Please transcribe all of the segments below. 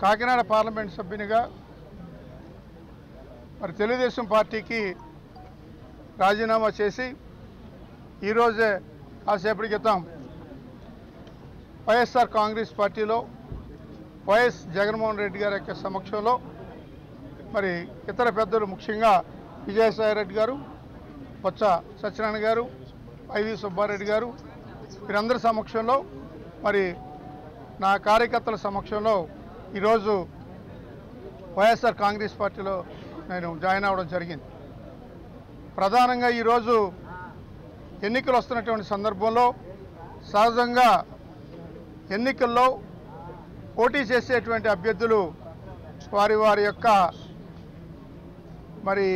Kakinada parliament సభ్యునిగా మరి తెలుగుదేశం పార్టీకి రాజీనామా చేసి ఈరోజే కాసేపటి క్రితం వైఎస్ఆర్ కాంగ్రెస్ పార్టీలో వైఎస్ జగన్మోహన్ రెడ్డి గారి యొక్క సమక్షంలో మరి ఇతర పెద్దలు ముఖ్యంగా విజయసాయి రెడ్డి గారు, బొత్స సత్యనారాయణ గారు, వైవి సుబ్బారెడ్డి గారు వీరందరి సమక్షంలో మరి నా కార్యకర్తల సమక్షంలో ఈరోజు వైఎస్ఆర్ కాంగ్రెస్ పార్టీలో నేను జాయిన్ అవ్వడం జరిగింది. ప్రధానంగా ఈరోజు ఎన్నికలు వస్తున్నటువంటి సందర్భంలో సహజంగా ఎన్నికల్లో పోటీ చేసేటువంటి అభ్యర్థులు వారి యొక్క మరి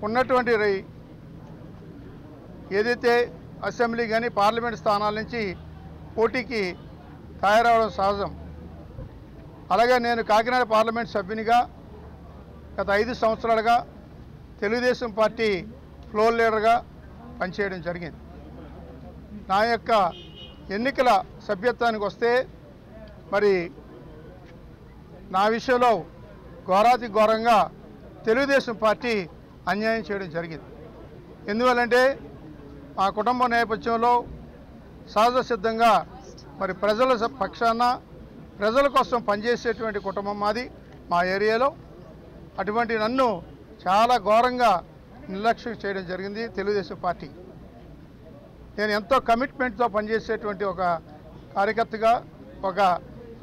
ఉన్నటువంటి ఏదైతే అసెంబ్లీ కానీ పార్లమెంట్ స్థానాల నుంచి పోటీకి తయారవడం సహజం. అలాగే నేను కాకినాడ పార్లమెంట్ సభ్యునిగా గత 5 సంవత్సరాలుగా తెలుగుదేశం పార్టీ ఫ్లోర్ లీడర్గా పనిచేయడం జరిగింది. నా యొక్క ఎన్నికల సభ్యత్వానికి వస్తే మరి నా విషయంలో ఘోరాతి ఘోరంగా తెలుగుదేశం పార్టీ అన్యాయం చేయడం జరిగింది. ఎందువల్లంటే మా కుటుంబ నేపథ్యంలో సహజ సిద్ధంగా మరి ప్రజల పక్షాన ప్రజల కోసం పనిచేసేటువంటి కుటుంబం మాది మా ఏరియాలో. అటువంటి నన్ను చాలా ఘోరంగా నిర్లక్ష్యం చేయడం జరిగింది తెలుగుదేశం పార్టీ. నేను ఎంతో కమిట్మెంట్తో పనిచేసేటువంటి ఒక కార్యకర్తగా, ఒక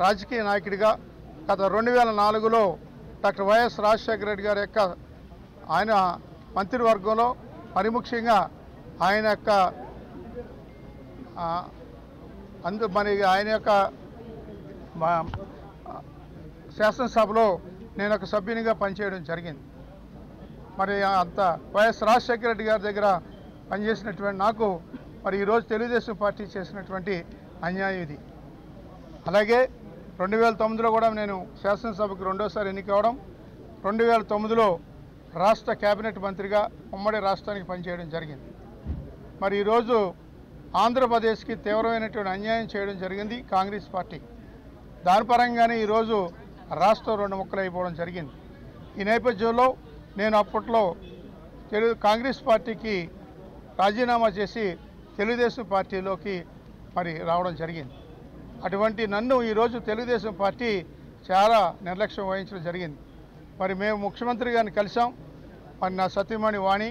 రాజకీయ నాయకుడిగా గత 2004లో డాక్టర్ వైఎస్ రాజశేఖర రెడ్డి గారి యొక్క ఆయన మంత్రివర్గంలో మరి ముఖ్యంగా ఆయన యొక్క ఆయన యొక్క శాసనసభలో నేను ఒక సభ్యునిగా పనిచేయడం జరిగింది. మరి అంత వైఎస్ రాజశేఖర రెడ్డి గారి దగ్గర పనిచేసినటువంటి నాకు మరి ఈరోజు తెలుగుదేశం పార్టీ చేసినటువంటి అన్యాయం ఇది. అలాగే 2009లో కూడా నేను శాసనసభకు రెండోసారి ఎన్నికవడం, 2009లో రాష్ట్ర కేబినెట్ మంత్రిగా ఉమ్మడి రాష్ట్రానికి పనిచేయడం జరిగింది. మరి ఈరోజు ఆంధ్రప్రదేశ్కి తీవ్రమైనటువంటి అన్యాయం చేయడం జరిగింది కాంగ్రెస్ పార్టీ. దాని పరంగానే ఈరోజు రాష్ట్రం 2 ముక్కలు అయిపోవడం జరిగింది. ఈ నేపథ్యంలో నేను అప్పట్లో కాంగ్రెస్ పార్టీకి రాజీనామా చేసి తెలుగుదేశం పార్టీలోకి మరి రావడం జరిగింది. అటువంటి నన్ను ఈరోజు తెలుగుదేశం పార్టీ చాలా నిర్లక్ష్యం వహించడం జరిగింది. మరి మేము ముఖ్యమంత్రి గారిని కలిసాం, మరి నా సతీమణి వాణి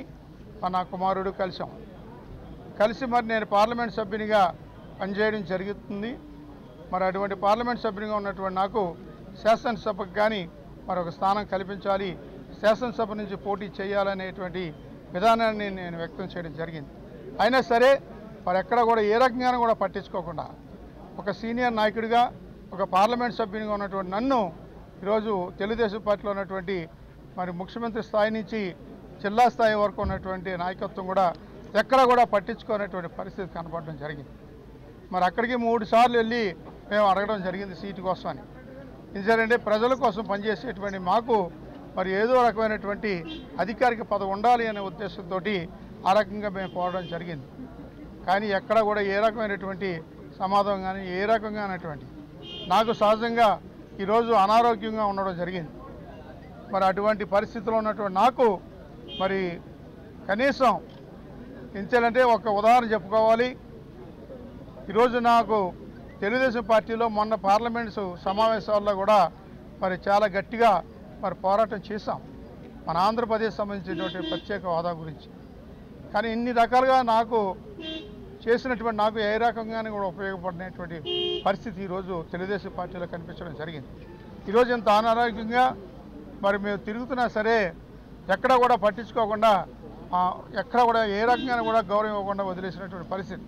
నా కుమారుడు కలిసి మరి నేను పార్లమెంట్ సభ్యునిగా పనిచేయడం జరుగుతుంది. మరి అటువంటి పార్లమెంట్ సభ్యునిగా ఉన్నటువంటి నాకు శాసనసభకు కానీ మరొక స్థానం కల్పించాలి, శాసనసభ నుంచి పోటీ చేయాలనేటువంటి విధానాన్ని నేను వ్యక్తం చేయడం జరిగింది. అయినా సరే మరి ఎక్కడ కూడా ఏ రకంగానూ కూడా పట్టించుకోకుండా ఒక సీనియర్ నాయకుడిగా, ఒక పార్లమెంట్ సభ్యునిగా ఉన్నటువంటి నన్ను ఈరోజు తెలుగుదేశం పార్టీలో ఉన్నటువంటి మరి ముఖ్యమంత్రి స్థాయి నుంచి జిల్లా స్థాయి వరకు ఉన్నటువంటి నాయకత్వం కూడా ఎక్కడ కూడా పట్టించుకునేటువంటి పరిస్థితి కనపడడం జరిగింది. మరి అక్కడికి 3 సార్లు వెళ్ళి మేము అడగడం జరిగింది సీటు కోసమని. ఎందుకంటే ప్రజల కోసం పనిచేసేటువంటి మాకు మరి ఏదో రకమైనటువంటి అధికారిక పదవి ఉండాలి అనే ఉద్దేశంతో ఆ రకంగా మేము కోరడం జరిగింది. కానీ ఎక్కడ కూడా ఏ రకమైనటువంటి సమాధానం కానీ ఏ రకంగా అనేటువంటి నాకు సహజంగా ఈరోజు అనారోగ్యంగా ఉండడం జరిగింది. మరి అటువంటి పరిస్థితిలో ఉన్నటువంటి నాకు మరి కనీసం ఎంచాలంటే ఒక ఉదాహరణ చెప్పుకోవాలి. ఈరోజు నాకు తెలుగుదేశం పార్టీలో మొన్న పార్లమెంట్ సమావేశాల్లో కూడా మరి చాలా గట్టిగా మరి పోరాటం చేశాం మన ఆంధ్రప్రదేశ్ సంబంధించినటువంటి ప్రత్యేక హోదా గురించి. కానీ ఇన్ని రకాలుగా నాకు చేసినటువంటి నాకు ఏ రకంగానే కూడా ఉపయోగపడినటువంటి పరిస్థితి ఈరోజు తెలుగుదేశం పార్టీలో కనిపించడం జరిగింది. ఈరోజు ఇంత అనారోగ్యంగా మరి మేము తిరుగుతున్నా సరే ఎక్కడ కూడా పట్టించుకోకుండా, ఎక్కడ కూడా ఏ రకంగా కూడా గౌరవం ఇవ్వకుండా వదిలేసినటువంటి పరిస్థితి.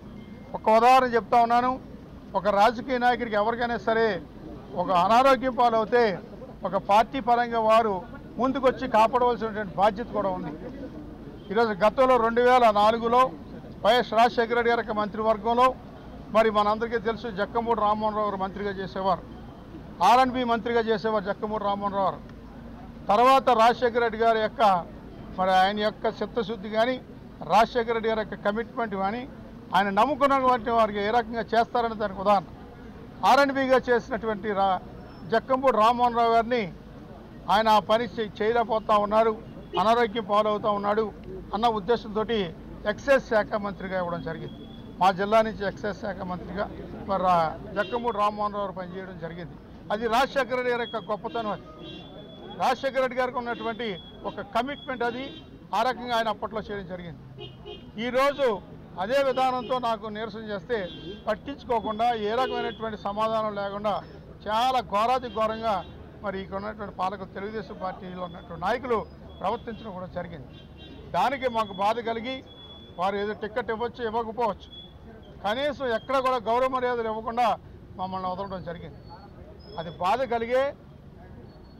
ఒక ఉదాహరణ చెప్తా ఉన్నాను. ఒక రాజకీయ నాయకుడికి ఎవరికైనా సరే ఒక అనారోగ్యం పాలవుతే ఒక పార్టీ పరంగా వారు ముందుకొచ్చి కాపాడవలసినటువంటి బాధ్యత కూడా ఉంది. ఈరోజు గతంలో 2004లో వైఎస్ రాజశేఖర రెడ్డి గారి మంత్రివర్గంలో మరి మనందరికీ తెలుసు జక్కమూడి రామ్మోహన్ రావు గారు మంత్రిగా చేసేవారు, R&B మంత్రిగా చేసేవారు జక్కమూడి రామ్మోహన్ రావు. తర్వాత రాజశేఖర రెడ్డి గారి యొక్క మరి ఆయన యొక్క చిత్తశుద్ధి కానీ రాజశేఖర రెడ్డి గారి యొక్క కమిట్మెంట్ కానీ ఆయన నమ్ముకున్నటువంటి వారికి ఏ రకంగా చేస్తారని దానికి ఉదాహరణ R&Bగా చేసినటువంటి జక్కంపూడి రామ్మోహన్ రావు గారిని ఆయన ఆ పని చేయలేకపోతా ఉన్నారు, అనారోగ్యం పాలవుతూ ఉన్నాడు అన్న ఉద్దేశంతో ఎక్సైజ్ శాఖ మంత్రిగా ఇవ్వడం జరిగింది. మా జిల్లా నుంచి ఎక్సైజ్ శాఖ మంత్రిగా మరి జక్కంపూడి రామ్మోహన్ రావు పనిచేయడం జరిగింది. అది రాజశేఖర రెడ్డి గారి యొక్క గొప్పతనం. అది రాజశేఖర రెడ్డి గారికి ఉన్నటువంటి ఒక కమిట్మెంట్, అది ఆ రకంగా ఆయన అప్పట్లో చేయడం జరిగింది. ఈరోజు అదే విధానంతో నాకు నిరసన చేస్తే పట్టించుకోకుండా, ఏ రకమైనటువంటి సమాధానం లేకుండా చాలా ఘోరాతి ఘోరంగా మరి ఇక్కడ ఉన్నటువంటి పాలకులు, తెలుగుదేశం పార్టీలో ఉన్నటువంటి నాయకులు ప్రవర్తించడం కూడా జరిగింది. దానికి మాకు బాధ కలిగి వారు ఏదో టికెట్ ఇవ్వచ్చు, ఇవ్వకపోవచ్చు, కనీసం ఎక్కడ కూడా గౌరవ మర్యాదలు ఇవ్వకుండా మమ్మల్ని వదలడం జరిగింది. అది బాధ కలిగే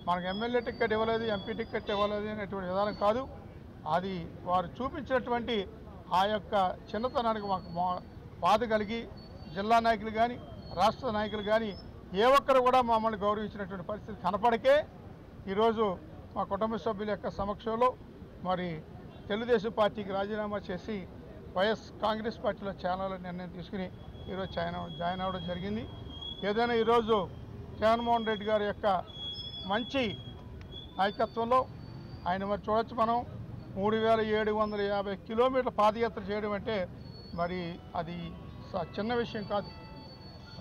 మనకు ఎమ్మెల్యే టికెట్ ఇవ్వలేదు, ఎంపీ టికెట్ ఇవ్వలేదు అనేటువంటి విధానం కాదు. అది వారు చూపించినటువంటి ఆ యొక్క చిన్నతనానికి మాకు బాధ కలిగి జిల్లా నాయకులు కానీ రాష్ట్ర నాయకులు కానీ ఏ ఒక్కరు కూడా మమ్మల్ని గౌరవించినటువంటి పరిస్థితి కనపడకే ఈరోజు మా కుటుంబ సభ్యుల యొక్క సమక్షంలో మరి తెలుగుదేశం పార్టీకి రాజీనామా చేసి కాంగ్రెస్ పార్టీలో చేరాలని నిర్ణయం తీసుకుని ఈరోజు జాయిన్ అవ్వడం జరిగింది. ఏదైనా ఈరోజు జగన్మోహన్ రెడ్డి గారి యొక్క మంచి నాయకత్వంలో ఆయన మరి చూడొచ్చు, మనం 3750 కిలోమీటర్ల పాదయాత్ర చేయడం అంటే మరి అది చిన్న విషయం కాదు.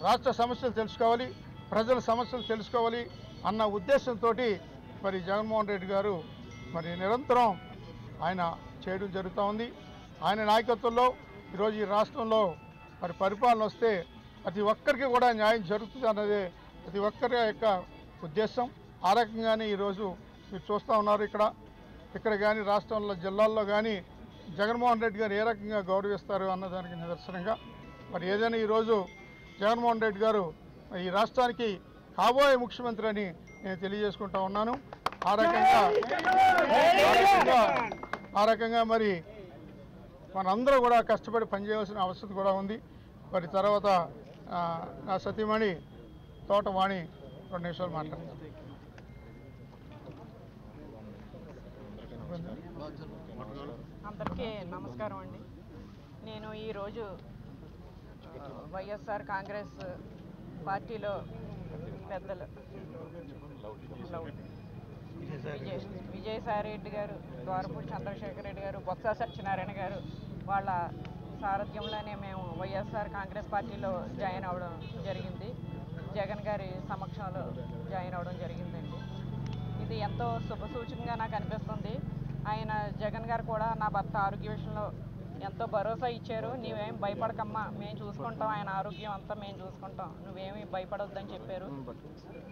రాష్ట్ర సమస్యలు తెలుసుకోవాలి, ప్రజల సమస్యలు తెలుసుకోవాలి అన్న ఉద్దేశంతో మరి జగన్మోహన్ రెడ్డి గారు మరి నిరంతరం ఆయన చేయడం జరుగుతూ ఉంది. ఆయన నాయకత్వంలో ఈరోజు ఈ రాష్ట్రంలో మరి పరిపాలన వస్తే ప్రతి ఒక్కరికి కూడా న్యాయం జరుగుతుంది అన్నదే ప్రతి ఒక్కరి యొక్క ఉద్దేశం. ఆ రకంగానే ఈరోజు మీరు చూస్తూ ఉన్నారు. ఇక్కడ కానీ రాష్ట్రంలో జిల్లాల్లో కానీ జగన్మోహన్ రెడ్డి గారు ఏ రకంగా గౌరవిస్తారు అన్నదానికి నిదర్శనంగా మరి ఏదైనా ఈరోజు జగన్మోహన్ రెడ్డి గారు ఈ రాష్ట్రానికి కాబోయే ముఖ్యమంత్రి అని నేను తెలియజేసుకుంటా ఉన్నాను. ఆ రకంగా మరి మనందరూ కూడా కష్టపడి పనిచేయాల్సిన అవసరం కూడా ఉంది. మరి తర్వాత నా సతీమణి తోటవాణి 2 నిమిషాలు మాట్లాడతాను. అందరికీ నమస్కారం అండి. నేను ఈరోజు వైఎస్ఆర్ కాంగ్రెస్ పార్టీలో పెద్దలు విజయసాయి రెడ్డి గారు, ద్వారపూడి చంద్రశేఖర్ రెడ్డి గారు, బొత్స సత్యనారాయణ గారు వాళ్ళ సారథ్యంలోనే మేము వైఎస్ఆర్ కాంగ్రెస్ పార్టీలో జాయిన్ అవ్వడం జరిగింది. జగన్ గారి సమక్షంలో జాయిన్ అవ్వడం జరిగిందండి. ఇది ఎంతో శుభసూచకంగా నాకు అనిపిస్తుంది. ఆయన జగన్ గారు కూడా నా భర్త ఆరోగ్య విషయంలో ఎంతో భరోసా ఇచ్చారు. నీవేం భయపడకమ్మా, మేము చూసుకుంటాం, ఆయన ఆరోగ్యం అంతా మేము చూసుకుంటాం, నువ్వేమీ భయపడొద్దని చెప్పారు.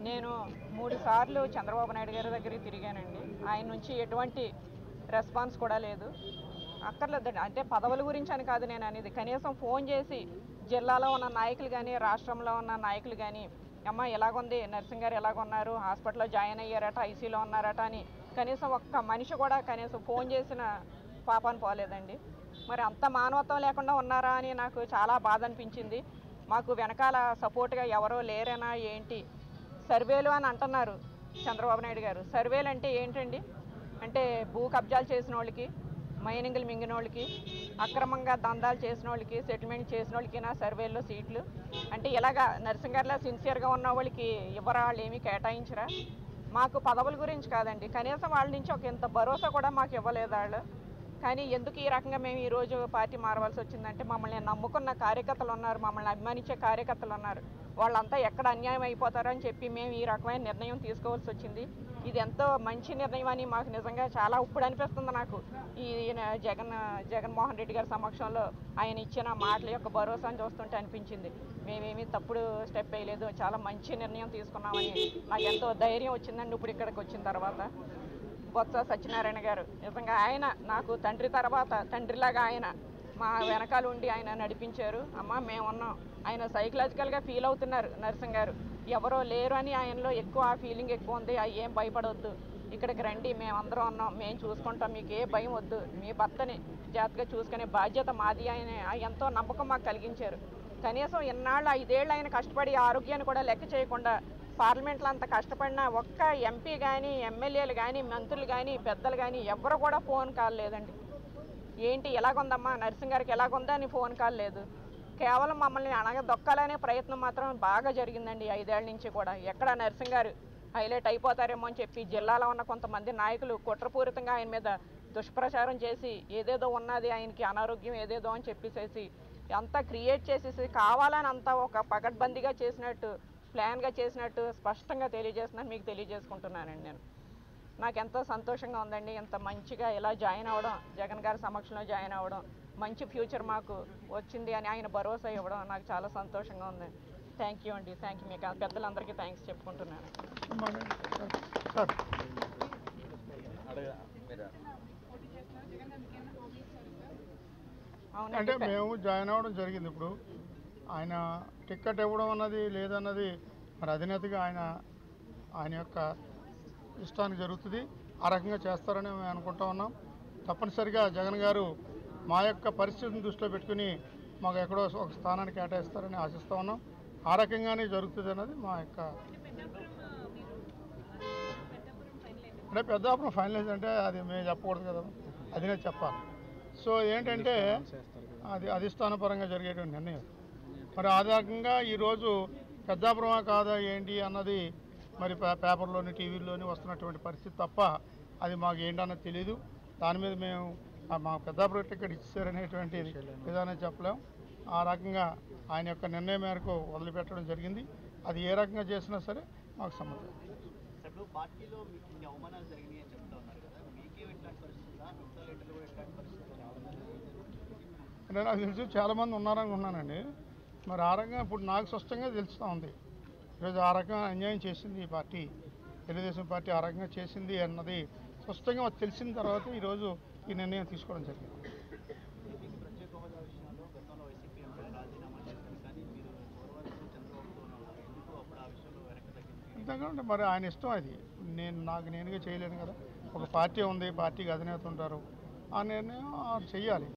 నేను 3 సార్లు చంద్రబాబు నాయుడు గారి దగ్గరికి తిరిగానండి. ఆయన నుంచి ఎటువంటి రెస్పాన్స్ కూడా లేదు. అక్కర్లేదండి, అంటే పదవుల గురించి అని కాదు నేను అనేది, కనీసం ఫోన్ చేసి జిల్లాలో ఉన్న నాయకులు కానీ రాష్ట్రంలో ఉన్న నాయకులు కానీ అమ్మ ఎలాగుంది, నర్సింగ్ గారు ఎలాగున్నారు, హాస్పిటల్లో జాయిన్ అయ్యారట, ఐసీలో ఉన్నారట అని కనీసం ఒక్క మనిషి కూడా కనీసం ఫోన్ చేసిన పాపాన్ని పోలేదండి. మరి అంత మానవత్వం లేకుండా ఉన్నారా అని నాకు చాలా బాధ అనిపించింది. మాకు వెనకాల సపోర్ట్గా ఎవరో లేరేనా ఏంటి, సర్వేలు అని అంటున్నారు చంద్రబాబు నాయుడు గారు. సర్వేలు అంటే ఏంటండి, అంటే భూ కబ్జాలు చేసిన వాళ్ళకి, మైనింగ్లు మింగిన వాళ్ళకి, అక్రమంగా దందాలు చేసిన వాళ్ళకి, సెటిల్మెంట్ చేసిన వాళ్ళకి నా సర్వేల్లో సీట్లు అంటే ఇలాగా నర్సింగ్ గారిలో సిన్సియర్గా ఉన్న వాళ్ళకి ఇవ్వరా, వాళ్ళు ఏమీ కేటాయించరా? మాకు పదవుల గురించి కాదండి, కనీసం వాళ్ళ నుంచి ఒక ఇంత భరోసా కూడా మాకు ఇవ్వలేదు వాళ్ళు. కానీ ఎందుకు ఈ రకంగా మేము ఈరోజు పార్టీ మారవలసి వచ్చిందంటే, మమ్మల్ని నమ్ముకున్న కార్యకర్తలు ఉన్నారు, మమ్మల్ని అభిమానించే కార్యకర్తలు ఉన్నారు, వాళ్ళంతా ఎక్కడ అన్యాయం అయిపోతారని చెప్పి మేము ఈ రకమైన నిర్ణయం తీసుకోవాల్సి వచ్చింది. ఇది ఎంతో మంచి నిర్ణయం అని మాకు నిజంగా చాలా ఇప్పుడు అనిపిస్తుంది. నాకు ఈ జగన్మోహన్ రెడ్డి గారి సమక్షంలో ఆయన ఇచ్చిన మాటల యొక్క భరోసాను చూస్తుంటే అనిపించింది మేమేమీ తప్పుడు స్టెప్ వేయలేదు, చాలా మంచి నిర్ణయం తీసుకున్నామని నాకు ఎంతో ధైర్యం వచ్చిందండి ఇప్పుడు ఇక్కడికి వచ్చిన తర్వాత. బొత్స సత్యనారాయణ గారు నిజంగా ఆయన నాకు తండ్రి తర్వాత తండ్రిలాగా ఆయన మా వెనకాల ఉండి ఆయన నడిపించారు. అమ్మ మేమున్నాం, ఆయన సైకలాజికల్గా ఫీల్ అవుతున్నారు నర్సింగ్ గారు, ఎవరో లేరు అని ఆయనలో ఎక్కువ ఆ ఫీలింగ్ ఎక్కువ ఉంది. ఏం భయపడవద్దు, ఇక్కడికి రండి, మేమందరం ఉన్నాం, మేము చూసుకుంటాం, మీకు ఏ భయం వద్దు, మీ భర్తని జాగ్రత్తగా చూసుకునే బాధ్యత మాది ఆయన ఎంతో నమ్మకం మాకు కలిగించారు. కనీసం ఇన్నాళ్ళు 5 ఏళ్ళు ఆయన కష్టపడి ఆరోగ్యాన్ని కూడా లెక్క చేయకుండా పార్లమెంట్లో అంత కష్టపడినా ఒక్క ఎంపీ కానీ ఎమ్మెల్యేలు కానీ మంత్రులు కానీ పెద్దలు కానీ ఎవరు కూడా ఫోన్ కాల్ లేదండి. ఏంటి ఎలాగుందమ్మా నర్సింగ్ గారికి ఎలాగుందా అని ఫోన్ కాల్ లేదు. కేవలం మమ్మల్ని అణగదొక్కాలనే ప్రయత్నం మాత్రం బాగా జరిగిందండి 5 ఏళ్ల నుంచి కూడా. ఎక్కడ నర్సింగ్ గారు హైలైట్ అయిపోతారేమో అని చెప్పి జిల్లాలో ఉన్న కొంతమంది నాయకులు కుట్రపూరితంగా ఆయన మీద దుష్ప్రచారం చేసి ఏదేదో ఉన్నది, ఆయనకి అనారోగ్యం ఏదేదో అని చెప్పేసేసి అంతా క్రియేట్ చేసేసి కావాలని అంతా ఒక పకడ్బందీగా చేసినట్టు, ప్లాన్గా చేసినట్టు స్పష్టంగా తెలియజేస్తున్నాను, మీకు తెలియజేసుకుంటున్నానండి. నేను నాకు ఎంతో సంతోషంగా ఉందండి. ఇంత మంచిగా ఇలా జాయిన్ అవ్వడం, జగన్ గారి సమక్షంలో జాయిన్ అవ్వడం, మంచి ఫ్యూచర్ మాకు వచ్చింది అని ఆయన భరోసా ఇవ్వడం నాకు చాలా సంతోషంగా ఉంది. థ్యాంక్ యూ అండి. Thank you. మీకు పెద్దలందరికీ థ్యాంక్స్ చెప్పుకుంటున్నాను. అంటే మేము జాయిన్ అవ్వడం జరిగింది. ఇప్పుడు ఆయన టికెట్ ఇవ్వడం అన్నది లేదన్నది మరి అధినేతగా ఆయన యొక్క ఇష్టానికి జరుగుతుంది. ఆ రకంగా చేస్తారని మేము అనుకుంటా ఉన్నాం. తప్పనిసరిగా జగన్ గారు మా యొక్క పరిస్థితిని దృష్టిలో పెట్టుకుని మాకు ఎక్కడో ఒక స్థానాన్ని కేటాయిస్తారని ఆశిస్తూ ఉన్నాం. ఆ రకంగానే జరుగుతుంది అన్నది మా యొక్క అంటే పెద్దాపురం ఫైనలైజ్ అంటే అది మేము చెప్పకూడదు కదా, అదినే చెప్పాలి. సో ఏంటంటే అది అధిష్టానపరంగా జరిగేటువంటి నిర్ణయం. మరి ఆ రకంగా ఈరోజు పెద్దాపురమా కాదా ఏంటి అన్నది మరి పేపర్లోని టీవీల్లోని వస్తున్నటువంటి పరిస్థితి తప్ప అది మాకు ఏంటన్నది తెలీదు. దాని మీద మేము మా పెద్దాపురం టికెట్ ఇచ్చారనేటువంటి విధానం చెప్పలేం. ఆ రకంగా ఆయన యొక్క నిర్ణయం మేరకు వదిలిపెట్టడం జరిగింది. అది ఏ రకంగా చేసినా సరే మాకు సమ్మతం. పార్టీలో మీకు ఇన్ని అవమానాలు జరిగినాయి అని చెప్తా ఉన్నారు కదా, మీకే ఇట్లాంటి పరిస్థితులా, మిగతా లీడర్లు కూడా ఇట్లాంటి పరిస్థితులు? అంటే నాకు తెలుసు చాలామంది ఉన్నారనుకున్నానండి. మరి ఆ రకంగా ఇప్పుడు నాకు స్పష్టంగా తెలుస్తూ ఉంది. ఈరోజు ఆ రకంగా అన్యాయం చేసింది ఈ పార్టీ, తెలుగుదేశం పార్టీ ఆ రకంగా చేసింది అన్నది స్పష్టంగా మాకు తెలిసిన తర్వాత ఈరోజు ఈ నిర్ణయం తీసుకోవడం జరిగింది. ప్రత్యేక హోదా విషయంలో గతంలో వైసీపీ ఎంపీలు రాజీనామా చేశారు, కానీ మీరు గౌరవాలతో చంద్రబాబుతో ఉన్నారు. ఎందుకు అప్పుడు ఆ విషయంలో వెనక్కి తగ్గింది? ఎందుకంటే మరి ఆయన ఇష్టం అది. నాకు నేనుగా చేయలేను కదా. ఒక పార్టీ ఉంది, పార్టీకి అధినేత ఉంటారు, ఆ నిర్ణయం చెయ్యాలి.